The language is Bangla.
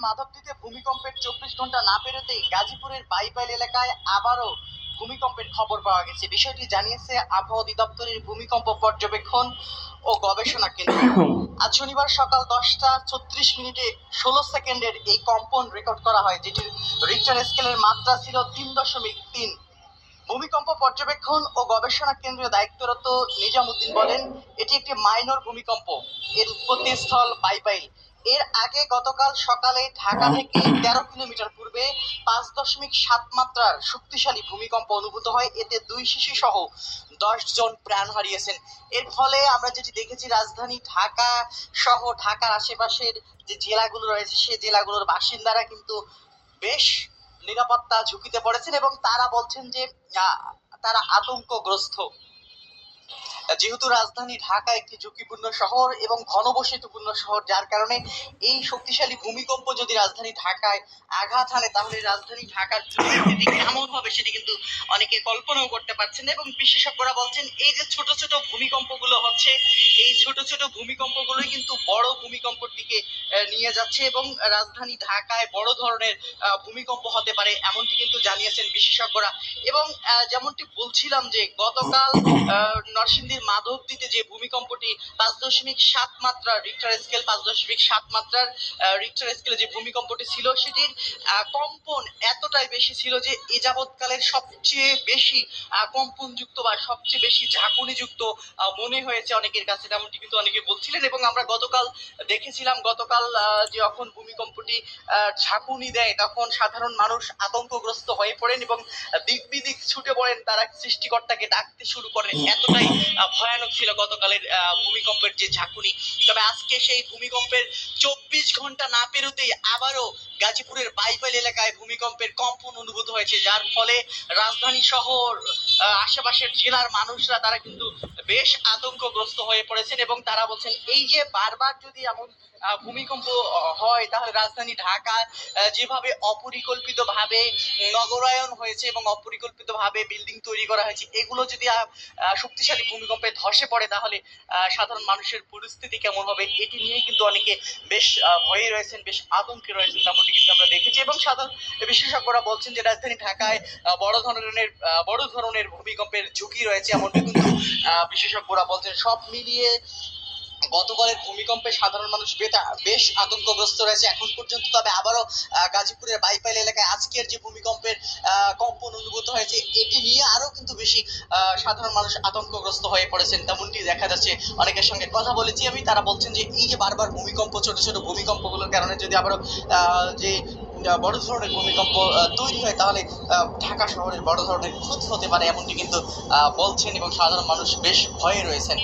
মাধবদীতে ভূমিকম্পের 24 ঘন্টা না পেরোতেই গাজীপুরের বাইপাইল এলাকায় আবারও ভূমিকম্পের খবর পাওয়া গেছে। বিষয়টি জানিয়েছে আবহাওয়া অধিদপ্তরের ভূমিকম্প পর্যবেক্ষণ ও গবেষণা কেন্দ্র। আজ শনিবার সকাল 10টা 36 মিনিটে 16 সেকেন্ডের এই কম্পন রেকর্ড করা হয়, যেটির রিক্টার স্কেলের মাত্রা ছিল 3.3। ভূমিকম্প পর্যবেক্ষণ ও গবেষণা কেন্দ্রের দায়িত্বরত নিজামুদ্দিন বলেন, এটি একটি মাইনর ভূমিকম্প। এর উৎপত্তি স্থল বাইপাইল। এর আগে গতকাল সকালে ঢাকা থেকে 13 কিলোমিটার পূর্বে 5.7 মাত্রার শক্তিশালী ভূমিকম্প অনুভূত হয়। এতে 2 শিশু সহ 10 জন প্রাণ হারিয়েছেন। এর ফলে আমরা যেটি দেখেছি, রাজধানী ঢাকা সহ ঢাকার আশেপাশের যে জেলাগুলো রয়েছে সেই জেলাগুলোর বাসিন্দারা কিন্তু বেশ নিরাপত্তা ঝুঁকিতে পড়েছেন এবং তারা বলছেন যে তারা আতঙ্কগ্রস্ত। যেহেতু রাজধানী ঢাকা একটি ঝুঁকিপূর্ণ শহর এবং ঘনবসতিপূর্ণ শহর, যার কারণে এই শক্তিশালী ভূমিকম্প যদি রাজধানী ঢাকায় আঘাত হানে তাহলে রাজধানী ঢাকার পরিস্থিতি কেমন হবে সেটি কিন্তু অনেকে কল্পনাও করতে পারছেন। এবং বিশেষজ্ঞরা বলছেন, এই যে ছোট ছোট ভূমিকম্পগুলো হচ্ছে, এই ছোট ছোট ভূমিকম্পগুলোই কিন্তু বড় ভূমিকম্পের দিকে নিয়ে যাচ্ছে এবং রাজধানী ঢাকায় বড় ধরনের ভূমিকম্প হতে পারে, এমনটি কিন্তু জানিয়েছেন বিশেষজ্ঞরা। এবং যেমনটি বলছিলাম যে গতকাল নরসিংদীর মাধবদীতে যে ভূমিকম্পটি 5.7 মাত্রার রিক্টার স্কেল 5.7 মাত্রার রিক্টার স্কেলে যে ভূমিকম্পটি ছিল, সেটির কম্পন এতটাই বেশি ছিল যে এ যাবৎকালের সবচেয়ে বেশি কম্পনযুক্ত বা সবচেয়ে বেশি ঝাঁকুনিযুক্ত মনে হয়েছে অনেকের কাছে, তেমনটি কিন্তু অনেকে বলছিলেন। এবং আমরা গতকাল দেখেছিলাম, গতকাল যখন ভূমিকম্পটি ঝাঁকুনি দেয় তখন সাধারণ মানুষ আতঙ্কগ্রস্ত হয়ে পড়েন এবং দিক বিদিক ছুটে পড়েন, তারা সৃষ্টিকর্তাকে ডাকতে শুরু করেন। এতটাই ভয়ানক ছিল গতকালের ভূমিকম্পের যে ঝাঁকুনি। তবে আজকে সেই ভূমিকম্পের 24 ঘন্টা না পেরোতেই আবারও গাজীপুরের বাইপাইল এলাকায় ভূমিকম্পের কম্পন অনুভূত হয়েছে, যার ফলে রাজধানী শহর আশেপাশের জেলার মানুষরা তারা কিন্তু বেশ আতঙ্কগ্রস্ত হয়ে পড়েছেন এবং তারা বলছেন, এই যে বারবার যদি এমন ভূমিকম্প হয় তাহলে রাজধানী ঢাকা যেভাবে অপরিকল্পিত ভাবে নগরায়ন হয়েছে এবং অপরিকল্পিত ভাবে বিল্ডিং তৈরি করা হয়েছে, এগুলো যদি শক্তিশালী ভূমিকম্পে ধসে পড়ে তাহলে সাধারণ মানুষের পরিস্থিতি কেমন হবে, এটি নিয়ে কিন্তু অনেকে বেশ ভয়ে রয়েছেন, বেশ আতঙ্কে রয়েছেন, তেমনটি কিন্তু আমরা দেখেছি। এবং সাধারণ বিশেষজ্ঞরা বলছেন যে রাজধানী ঢাকায় বড় ধরনের ভূমিকম্পের ঝুঁকি রয়েছে, এমনটি কিন্তু বিশেষজ্ঞরা বলছেন। সব মিলিয়ে গতকালের ভূমিকম্পে সাধারণ মানুষ বেশ আতঙ্কগ্রস্ত রয়েছে এখন পর্যন্ত। তবে আবারও গাজীপুরের বাইপাইল এলাকায় আজকের যে ভূমিকম্পের কম্পন অনুভূত হয়েছে, এটি নিয়ে আরো কিন্তু বেশি সাধারণ মানুষ আতঙ্কগ্রস্ত হয়ে পড়েছেন, তেমনটি দেখা যাচ্ছে। অনেকের সঙ্গে কথা বলেছি আমি, তারা বলছেন যে এই যে বারবার ভূমিকম্প, ছোট ছোট ভূমিকম্পগুলোর কারণে যদি আবারও যে বড় ধরনের ভূমিকম্প তৈরি হয় তাহলে ঢাকা শহরের বড় ধরনের ক্ষতি হতে পারে, এমনটি কিন্তু বলছেন এবং সাধারণ মানুষ বেশ ভয়ে রয়েছেন।